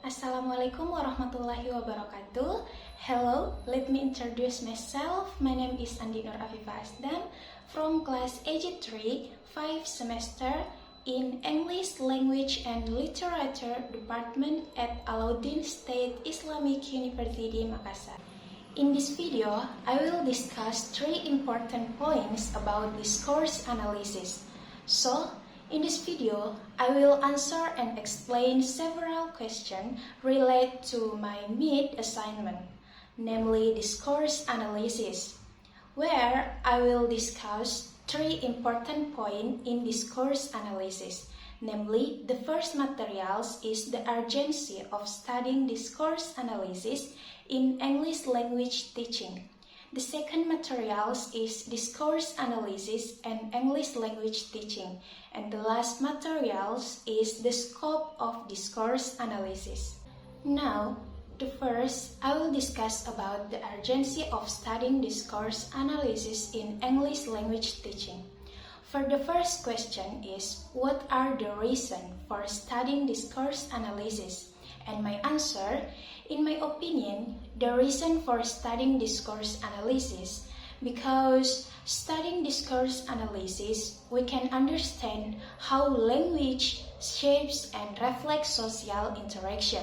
Assalamualaikum warahmatullahi wabarakatuh. Hello, let me introduce myself. My name is Andi Nur Afifa Asdam from class AG3, 5 semester in English Language and Literature Department at Alauddin State Islamic University, Makassar. In this video, I will discuss 3 important points about discourse analysis. So, in this video, I will answer and explain several questions related to my mid assignment, namely discourse analysis, where I will discuss 3 important points in discourse analysis. Namely, the first materials is the urgency of studying discourse analysis in English language teaching. The second materials is discourse analysis and English language teaching. And the last materials is the scope of discourse analysis. Now, first, I will discuss about the urgency of studying discourse analysis in English language teaching. For the first question is, what are the reasons for studying discourse analysis? And my answer, in my opinion, the reason for studying discourse analysis, because studying discourse analysis, we can understand how language shapes and reflects social interaction.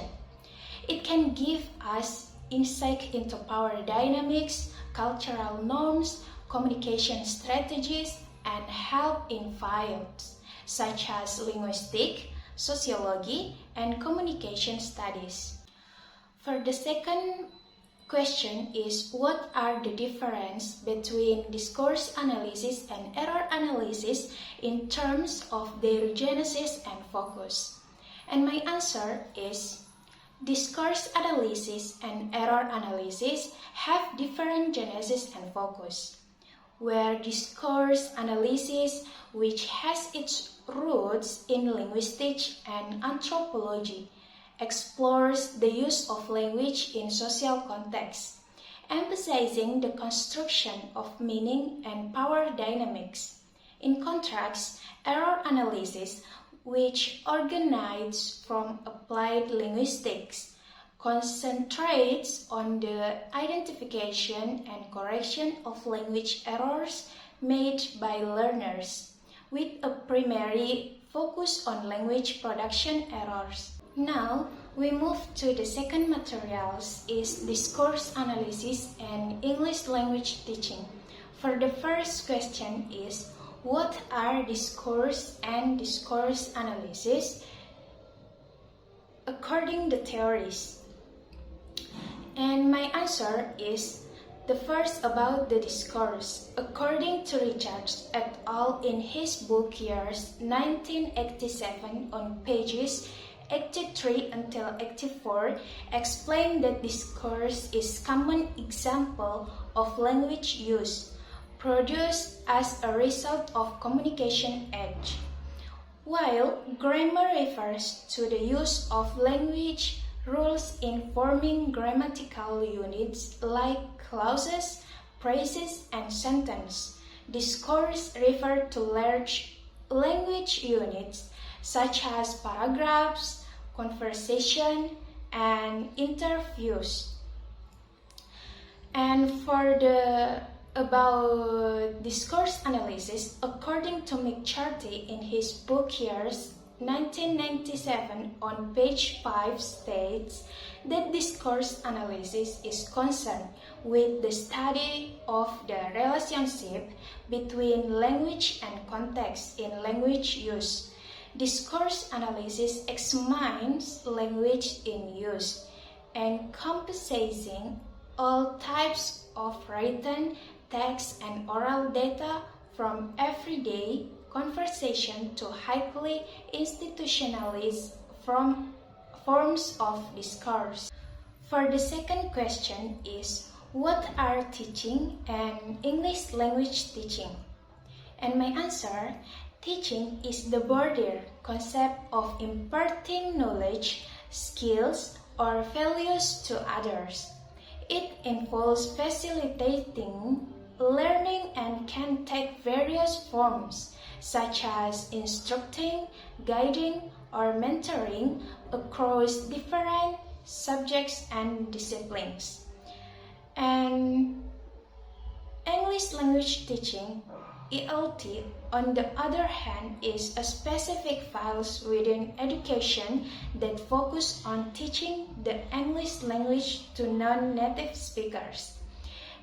It can give us insight into power dynamics, cultural norms, communication strategies, and help in fields such as linguistics, sociology, and communication studies. For the second question is, what are the difference between discourse analysis and error analysis in terms of their genesis and focus? And my answer is, discourse analysis and error analysis have different genesis and focus, where discourse analysis, which has its roots in linguistics and anthropology, explores the use of language in social contexts, emphasizing the construction of meaning and power dynamics. In contrast, error analysis, which originates from applied linguistics, concentrates on the identification and correction of language errors made by learners, with a primary focus on language production errors. Now, we move to the second materials is discourse analysis and English language teaching. For the first question is, what are discourse and discourse analysis according to theories? And my answer is, the first about the discourse. According to Richards et al. In his book Years 1987 on pages 83 until 84, explain that discourse is common example of language use produced as a result of communication age, while grammar refers to the use of language rules in forming grammatical units like clauses, phrases, and sentence. Discourse refers to large language units such as paragraphs, conversation, and interviews. And for the about discourse analysis, according to McCarthy in his book Years 1997 on page 5 states that discourse analysis is concerned with the study of the relationship between language and context in language use. Discourse analysis examines language in use, encompassing all types of written, text, and oral data from everyday conversation to highly institutionalized forms of discourse. For the second question is, what are teaching and English language teaching? And my answer, teaching is the broader concept of imparting knowledge, skills, or values to others. It involves facilitating learning and can take various forms, such as instructing, guiding, or mentoring across different subjects and disciplines. And English language teaching, ELT, on the other hand, is a specific files within education that focus on teaching the English language to non-native speakers.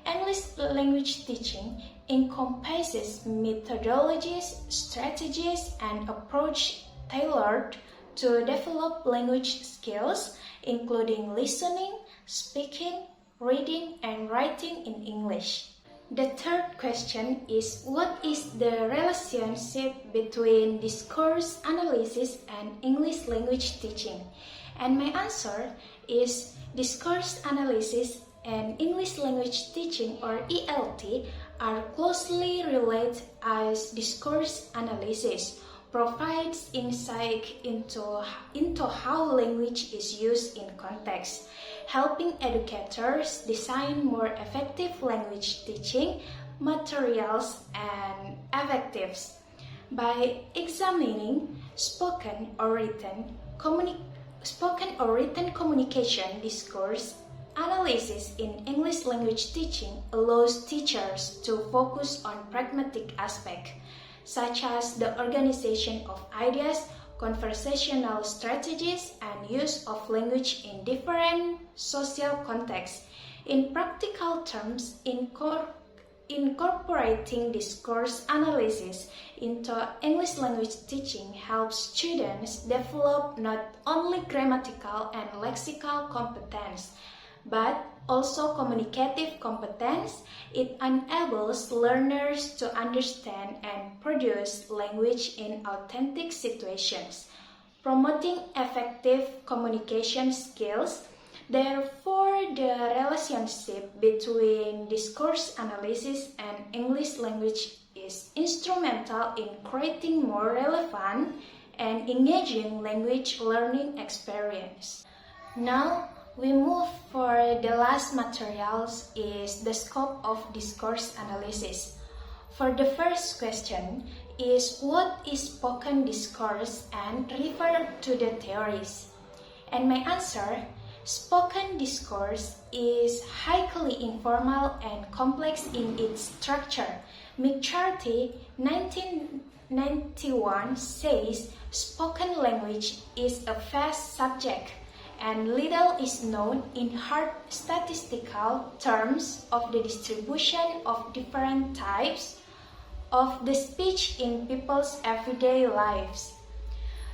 English language teaching encompasses methodologies, strategies, and approach tailored to develop language skills, including listening, speaking, reading, and writing in English. The third question is, what is the relationship between discourse analysis and English language teaching? And my answer is, discourse analysis and English language teaching, or ELT, are closely related, as discourse analysis provides insight into how language is used in context, helping educators design more effective language teaching materials and objectives. By examining spoken or written communication, discourse analysis in English language teaching allows teachers to focus on pragmatic aspects, such as the organization of ideas, conversational strategies, and use of language in different social contexts. In practical terms, incorporating discourse analysis into English language teaching helps students develop not only grammatical and lexical competence, but also communicative competence. It enables learners to understand and produce language in authentic situations, promoting effective communication skills. Therefore, the relationship between discourse analysis and English language is instrumental in creating more relevant and engaging language learning experience. Now, we move for the last materials is the scope of discourse analysis. For the first question is, what is spoken discourse, and refer to the theories. And my answer, spoken discourse is highly informal and complex in its structure. McCarthy, 1991, says spoken language is a vast subject, and little is known in hard statistical terms of the distribution of different types of the speech in people's everyday lives.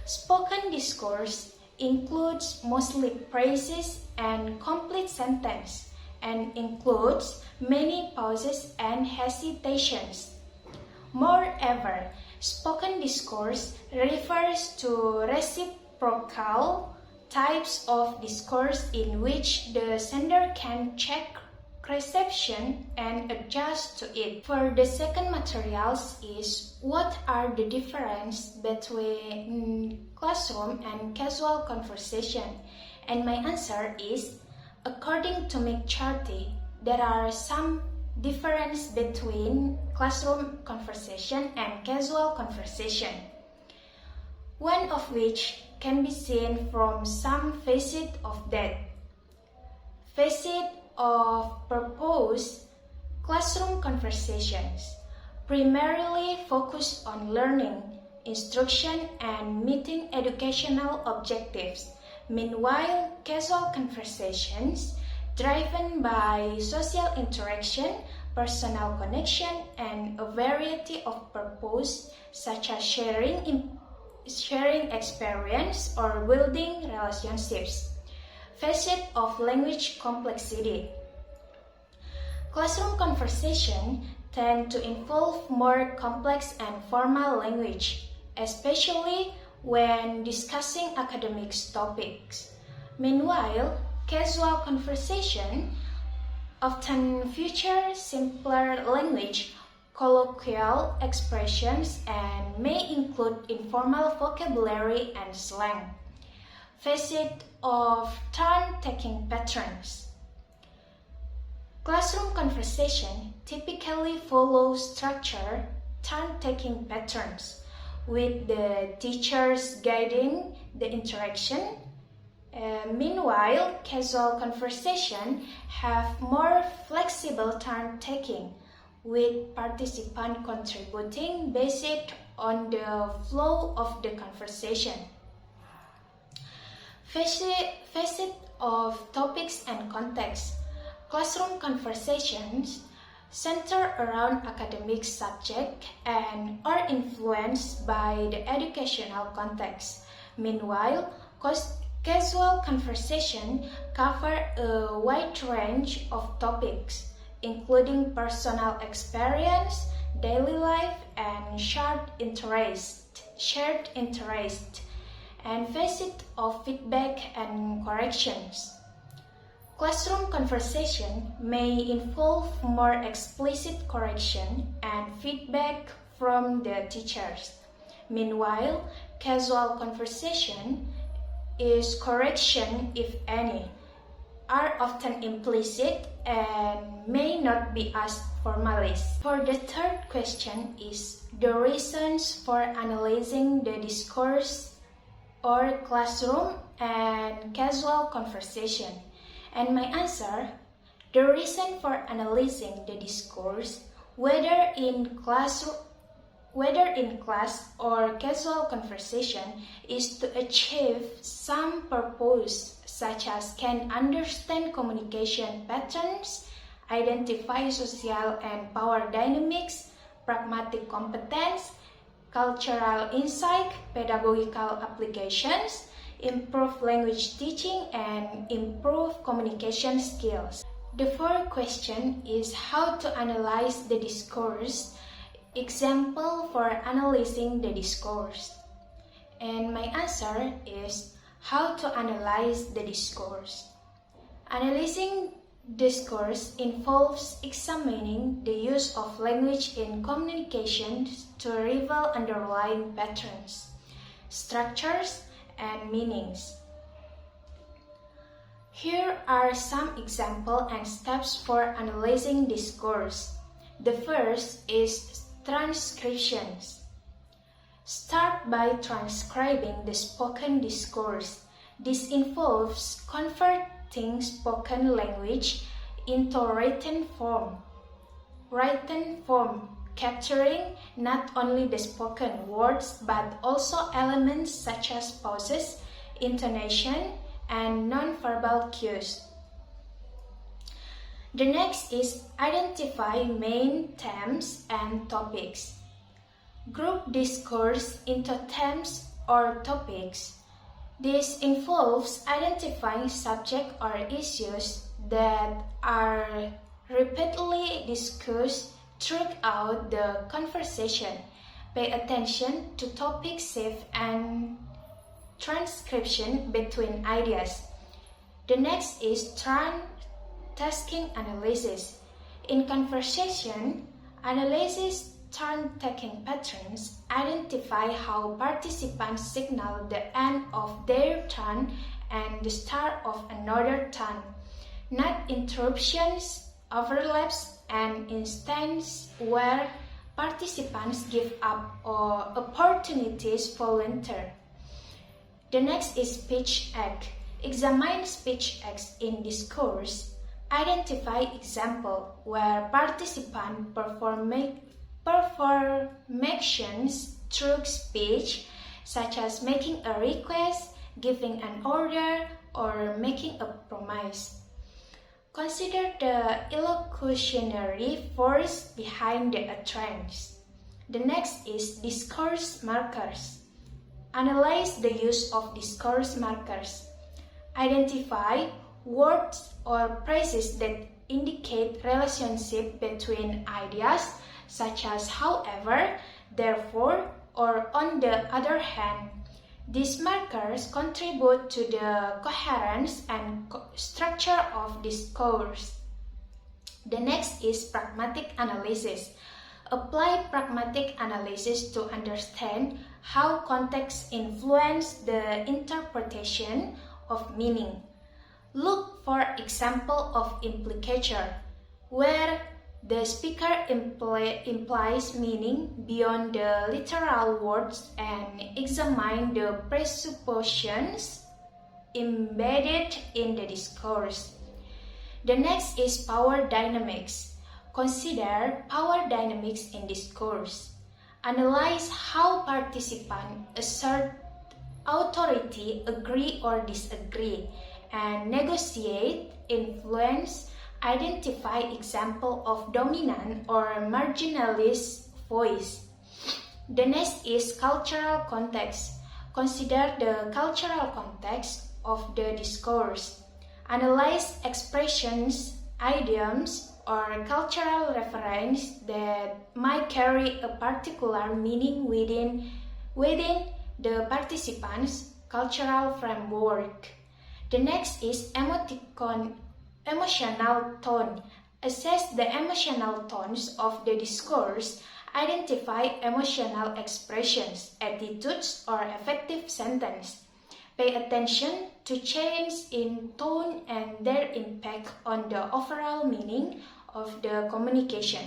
Spoken discourse includes mostly phrases and complete sentences, and includes many pauses and hesitations. Moreover, spoken discourse refers to reciprocal types of discourse in which the sender can check reception and adjust to it. For the second materials is, what are the differences between classroom and casual conversation? And my answer is, according to McCarthy, there are some difference between classroom conversation and casual conversation, one of which can be seen from some facets of that. Facet of proposed classroom conversations primarily focus on learning, instruction, and meeting educational objectives. Meanwhile, casual conversations, driven by social interaction, personal connection, and a variety of purposes such as sharing experience or building relationships. Facet of language complexity. Classroom conversation tend to involve more complex and formal language, especially when discussing academic topics. Meanwhile, casual conversation often feature simpler language, colloquial expressions, and may include informal vocabulary and slang. Facet of turn-taking patterns. Classroom conversation typically follows structured turn-taking patterns, with the teachers guiding the interaction. Meanwhile, casual conversation have more flexible turn-taking, with participants contributing based on the flow of the conversation. Facet of topics and context. Classroom conversations center around academic subject and are influenced by the educational context. Meanwhile, casual conversation cover a wide range of topics, including personal experience, daily life, and shared interest, and facet of feedback and corrections. Classroom conversation may involve more explicit correction and feedback from the teachers. Meanwhile, casual conversation is correction, if any, are often implicit and may not be asked formally. For the third question is the reasons for analyzing the discourse or classroom and casual conversation. And my answer, the reason for analyzing the discourse, whether in class or casual conversation, is to achieve some purpose, such as can understand communication patterns, identify social and power dynamics, pragmatic competence, cultural insight, pedagogical applications, improve language teaching, and improve communication skills. The fourth question is how to analyze the discourse. Example for analyzing the discourse. And my answer is how to analyze the discourse. Analyzing discourse involves examining the use of language in communications to reveal underlying patterns, structures, and meanings. Here are some examples and steps for analyzing discourse. The first is transcriptions. Start by transcribing the spoken discourse. This involves converting spoken language into written form, capturing not only the spoken words but also elements such as pauses, intonation, and non-verbal cues. The next is identify main themes and topics. Group discourse into themes or topics. This involves identifying subjects or issues that are repeatedly discussed throughout the conversation. Pay attention to topic shift and transcription between ideas. The next is turn-taking analysis. In conversation, analysis turn-taking patterns identify how participants signal the end of their turn and the start of another turn, not interruptions, overlaps, and instances where participants give up or opportunities volunteer. The next is speech act. Examine speech acts in discourse. Identify examples where participants perform actions through speech, such as making a request, giving an order, or making a promise. Consider the illocutionary force behind the utterance. The next is discourse markers. Analyze the use of discourse markers. Identify words or phrases that indicate relationship between ideas, such as however, therefore, or on the other hand. These markers contribute to the coherence and structure of discourse. The next is pragmatic analysis. Apply pragmatic analysis to understand how context influences the interpretation of meaning. Look for example of implicature, where The speaker implies meaning beyond the literal words and examine the presuppositions embedded in the discourse. The next is power dynamics. Consider power dynamics in discourse. Analyze how participants assert authority, agree or disagree, and negotiate, influence, identify example of dominant or marginalist voice. The next is cultural context. Consider the cultural context of the discourse. Analyze expressions, idioms, or cultural reference that might carry a particular meaning within the participants' cultural framework. The next is emotional tone. Assess the emotional tones of the discourse. Identify emotional expressions, attitudes, or effective sentence. Pay attention to change in tone and their impact on the overall meaning of the communication.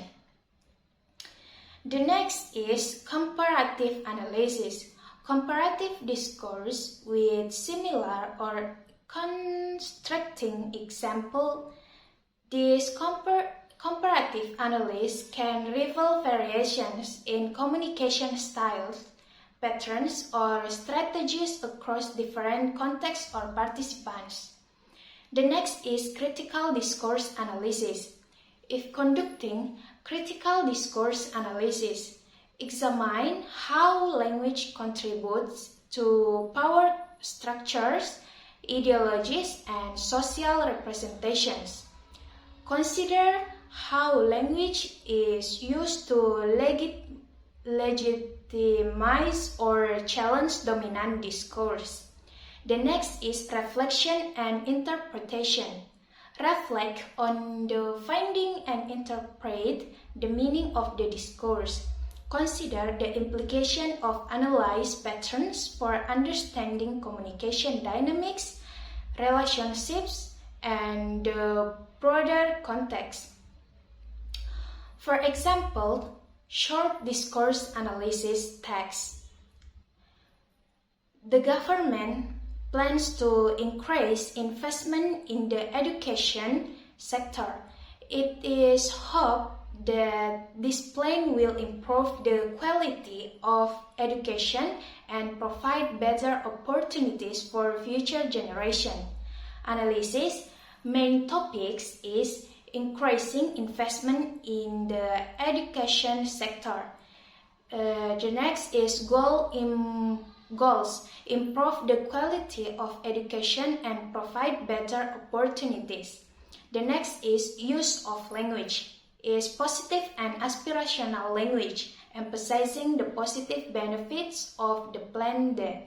The next is comparative analysis. Comparative discourse with similar or contrasting example. This comparative analysis can reveal variations in communication styles, patterns, or strategies across different contexts or participants. The next is critical discourse analysis. If conducting critical discourse analysis, examine how language contributes to power structures, ideologies, and social representations. Consider how language is used to legitimize or challenge dominant discourse. The next is reflection and interpretation. Reflect on the finding and interpret the meaning of the discourse. Consider the implication of analyzed patterns for understanding communication dynamics, relationships, and the broader context. For example, short discourse analysis text. The government plans to increase investment in the education sector. It is hoped that this plan will improve the quality of education and provide better opportunities for future generations. Analysis main topics is increasing investment in the education sector. The next is goals, improve the quality of education and provide better opportunities. The next is use of language, is positive and aspirational language, emphasizing the positive benefits of the plan there.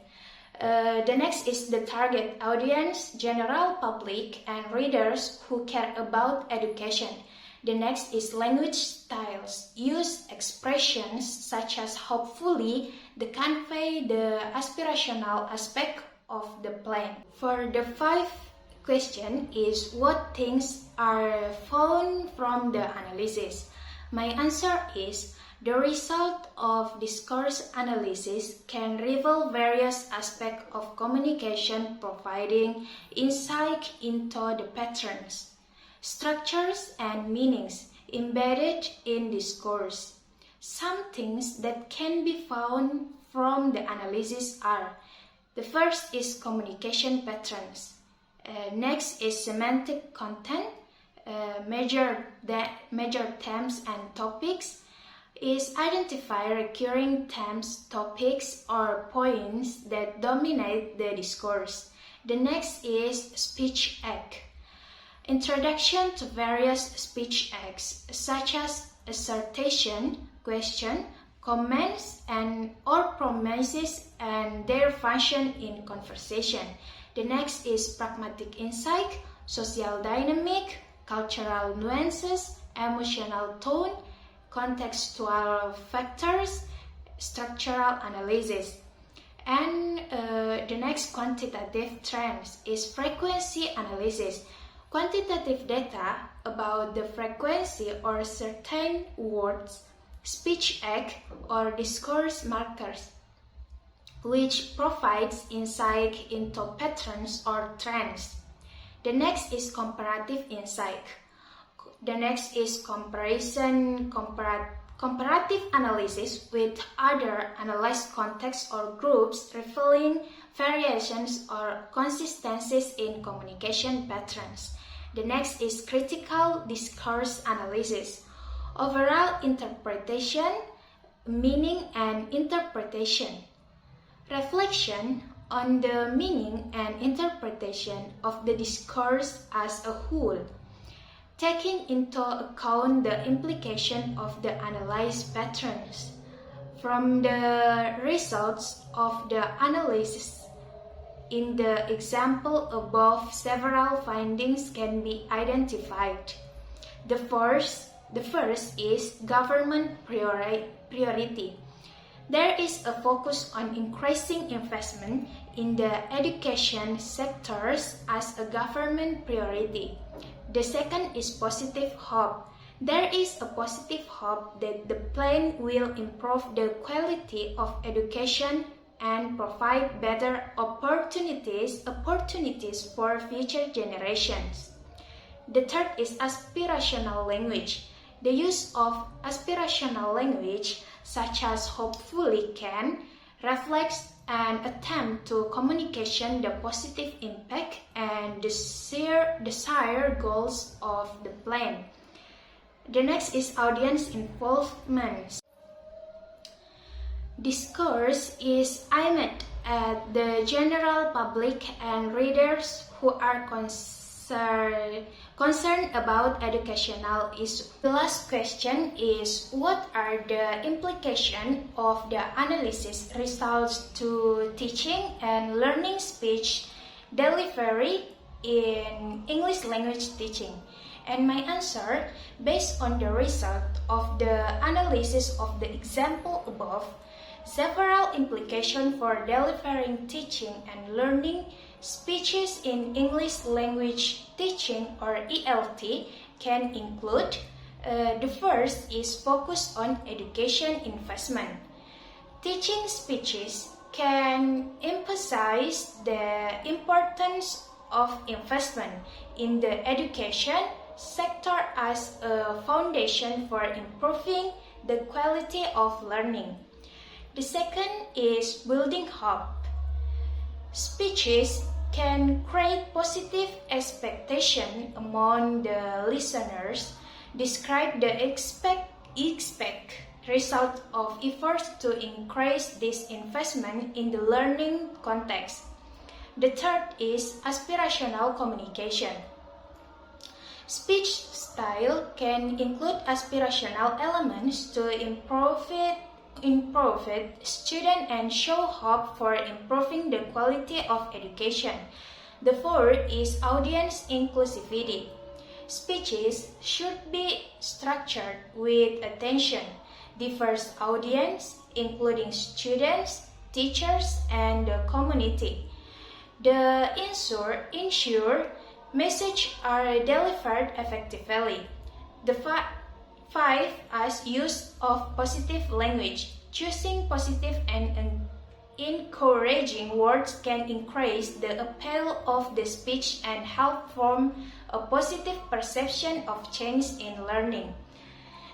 The next is the target audience, general public and readers who care about education. The next is language styles, use expressions such as hopefully to convey the aspirational aspect of the plan. For the fifth question is what things are found from the analysis? My answer is the result of discourse analysis can reveal various aspects of communication, providing insight into the patterns, structures, and meanings embedded in discourse. Some things that can be found from the analysis are: the first is communication patterns. Next is semantic content, major themes and topics. Is identify recurring themes, topics, or points that dominate the discourse. The next is speech act. Introduction to various speech acts such as assertion, question, comments, or promises and their function in conversation. The next is pragmatic insight, social dynamic, cultural nuances, emotional tone, contextual factors, structural analysis. And the next quantitative trends is frequency analysis. Quantitative data about the frequency or certain words, speech act, or discourse markers, which provides insight into patterns or trends. The next is comparative insight. The next is comparative analysis with other analyzed contexts or groups revealing variations or consistencies in communication patterns. The next is critical discourse analysis. Overall interpretation, meaning and interpretation. Reflection on the meaning and interpretation of the discourse as a whole, taking into account the implication of the analyzed patterns. From the results of the analysis in the example above, several findings can be identified. The first is government priority. There is a focus on increasing investment in the education sectors as a government priority. The second is positive hope. There is a positive hope that the plan will improve the quality of education and provide better opportunities for future generations. The third is aspirational language. The use of aspirational language, such as hopefully can, reflects an attempt to communication the positive impact and desired goals of the plan. The next is audience involvement. Discourse is aimed at the general public and readers who are concerned about educational issues. The last question is, what are the implications of the analysis results to teaching and learning speech delivery in English language teaching? And my answer, based on the result of the analysis of the example above, several implications for delivering teaching and learning speeches in English language teaching or ELT can include. The first is focus on education investment. Teaching speeches can emphasize the importance of investment in the education sector as a foundation for improving the quality of learning. The second is building hope. Speeches can create positive expectation among the listeners, describe the expect result of efforts to increase this investment in the learning context. The third is aspirational communication. Speech style can include aspirational elements to improve student and show hope for improving the quality of education. The fourth is audience inclusivity. Speeches should be structured with attention, diverse audience, including students, teachers, and the community. The ensure messages are delivered effectively. The five as use of positive language. Choosing positive and encouraging words can increase the appeal of the speech and help form a positive perception of change in learning.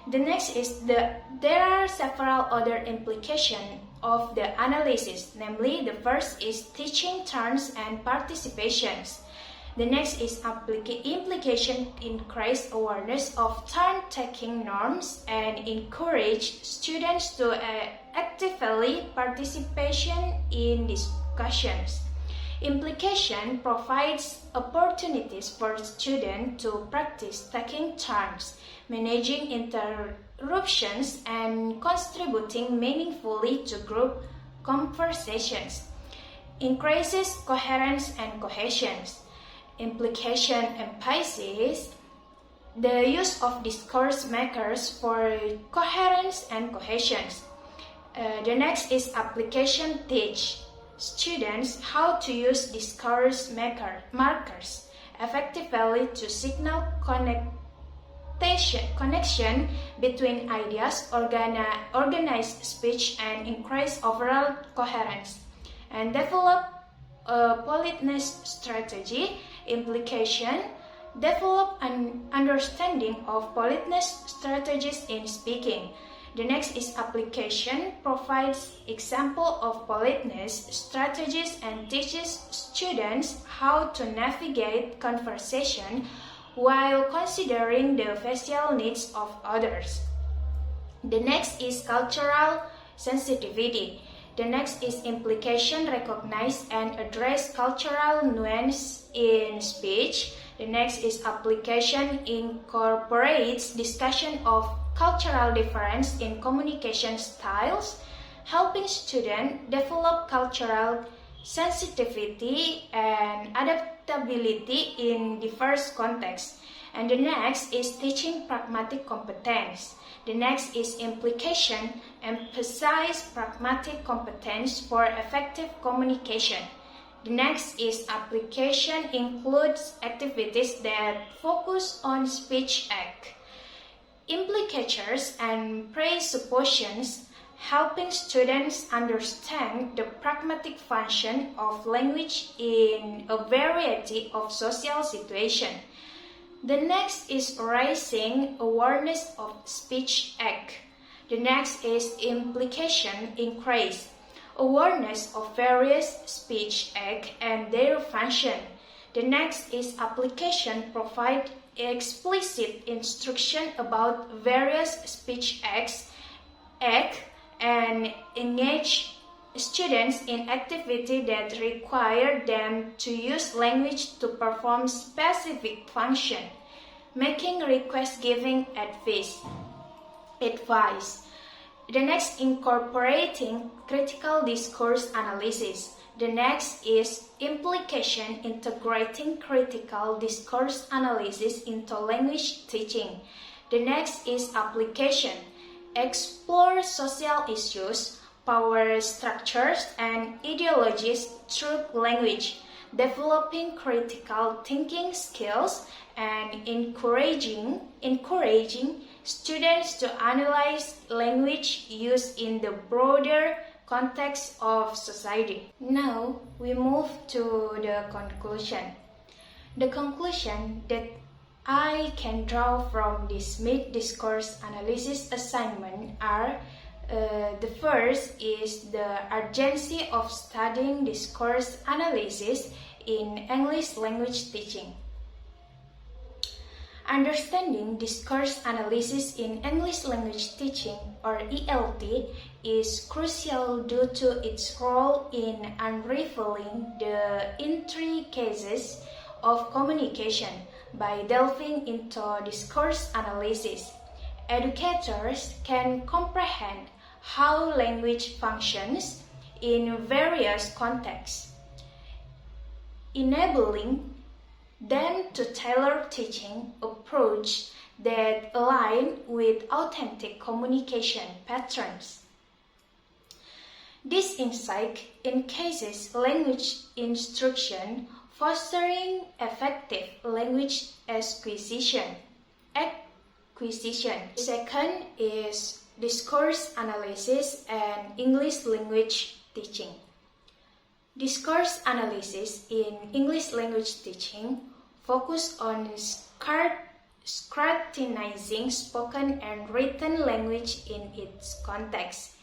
The next is there are several other implications of the analysis, namely the first is teaching turns and participations. The next is implication increase awareness of turn-taking norms and encourage students to actively participation in discussions. Implication provides opportunities for students to practice taking turns, managing interruptions, and contributing meaningfully to group conversations. Increases coherence and cohesion. Implication emphasizes the use of discourse makers for coherence and cohesion. The next is application teach students how to use discourse markers effectively to signal connection between ideas, organize speech, and increase overall coherence, and develop a politeness strategy. Implication: develop an understanding of politeness strategies in speaking. The next is application, provides example of politeness strategies and teaches students how to navigate conversation while considering the facial needs of others. The next is cultural sensitivity. The next is implication, recognize and address cultural nuance in speech. The next is application, incorporates discussion of cultural difference in communication styles, helping students develop cultural sensitivity and adaptability in diverse contexts. And the next is teaching pragmatic competence. The next is implication, emphasize pragmatic competence for effective communication. The next is application, includes activities that focus on speech act. Implicatures and presuppositions, helping students understand the pragmatic function of language in a variety of social situations. The next is raising awareness of speech act. The next is implication, increase awareness of various speech acts and their function. The next is application, provide explicit instruction about various speech acts and engage students in activities that require them to use language to perform specific function, making request, giving advice. The next, incorporating critical discourse analysis. The next is implication, integrating critical discourse analysis into language teaching. The next is application, explore social issues, power structures, and ideologies through language, developing critical thinking skills and encouraging students to analyze language use in the broader context of society. Now we move to the conclusion. The conclusion that I can draw from this mid-discourse analysis assignment are the first is the urgency of studying discourse analysis in English language teaching. Understanding discourse analysis in English language teaching, or ELT, is crucial due to its role in unraveling the intricacies of communication. By delving into discourse analysis, educators can comprehend how language functions in various contexts, enabling them to tailor teaching approach that align with authentic communication patterns. This insight encases language instruction, fostering effective language acquisition. Second is discourse analysis and English language teaching. Discourse analysis in English language teaching focus on scrutinizing spoken and written language in its context,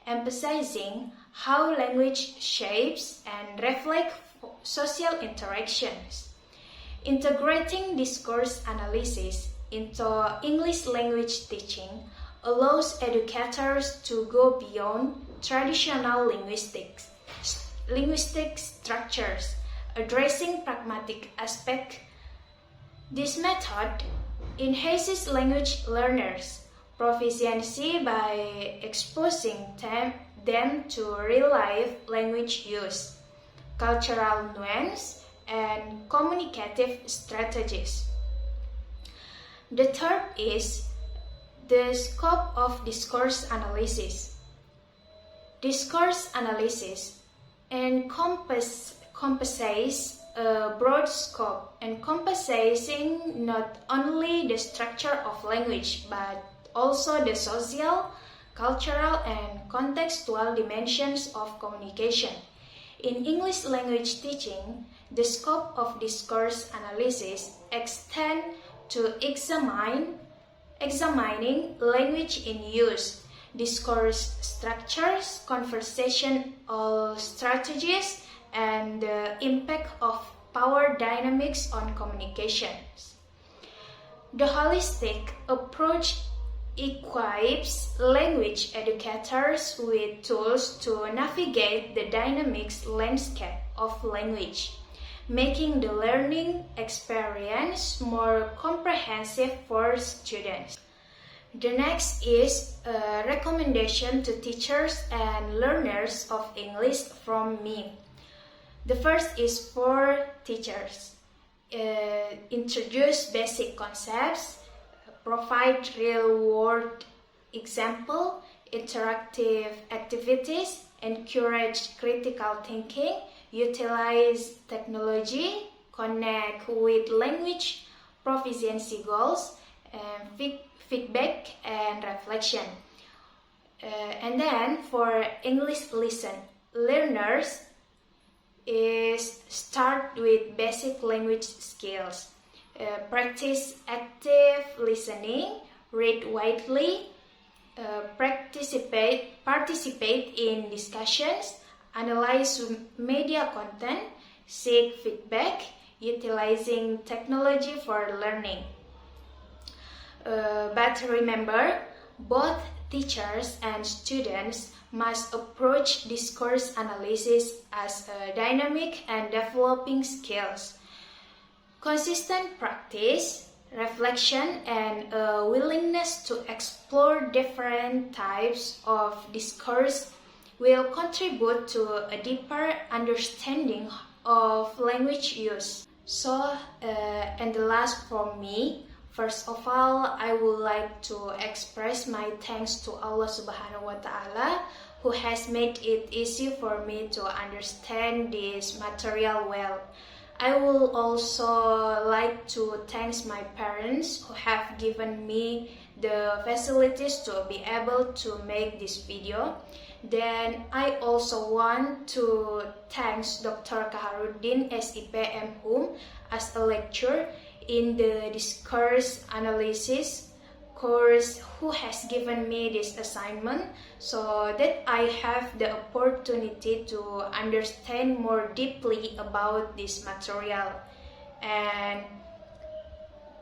emphasizing how language shapes and reflects social interactions. Integrating discourse analysis into English language teaching allows educators to go beyond traditional linguistic structures, addressing pragmatic aspects. This method enhances language learners' proficiency by exposing them to real-life language use, cultural nuance, and communicative strategies. The third is the scope of discourse analysis. Discourse analysis encompasses a broad scope, encompassing not only the structure of language but also the social, cultural, and contextual dimensions of communication. In English language teaching, the scope of discourse analysis extends to examining language in use, discourse structures, conversational strategies, and the impact of power dynamics on communications. The holistic approach equips language educators with tools to navigate the dynamic landscape of language, making the learning experience more comprehensive for students. The next is a recommendation to teachers and learners of English from me. The first is for teachers. Introduce basic concepts, provide real-world example, interactive activities, encourage critical thinking, utilize technology, connect with language proficiency goals, feedback and reflection. And then for English listen, learners is start with basic language skills. Practice active listening, read widely, participate in discussions, analyze media content, seek feedback, utilizing technology for learning. But remember, both teachers and students must approach discourse analysis as a dynamic and developing skills. Consistent practice, reflection, and a willingness to explore different types of discourse will contribute to a deeper understanding of language use. So, and the last from me, first of all, I would like to express my thanks to Allah Subhanahu wa Ta'ala, who has made it easy for me to understand this material well. I will also like to thank my parents who have given me the facilities to be able to make this video. Then I also want to thank Dr. Kaharuddin SIP MHUM as a lecturer in the discourse analysis course who has given me this assignment so that I have the opportunity to understand more deeply about this material. And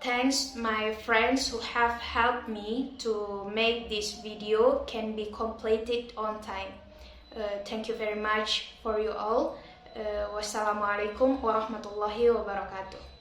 thanks my friends who have helped me to make this video can be completed on time. Thank you very much for you all. Wassalamualaikum warahmatullahi wabarakatuh.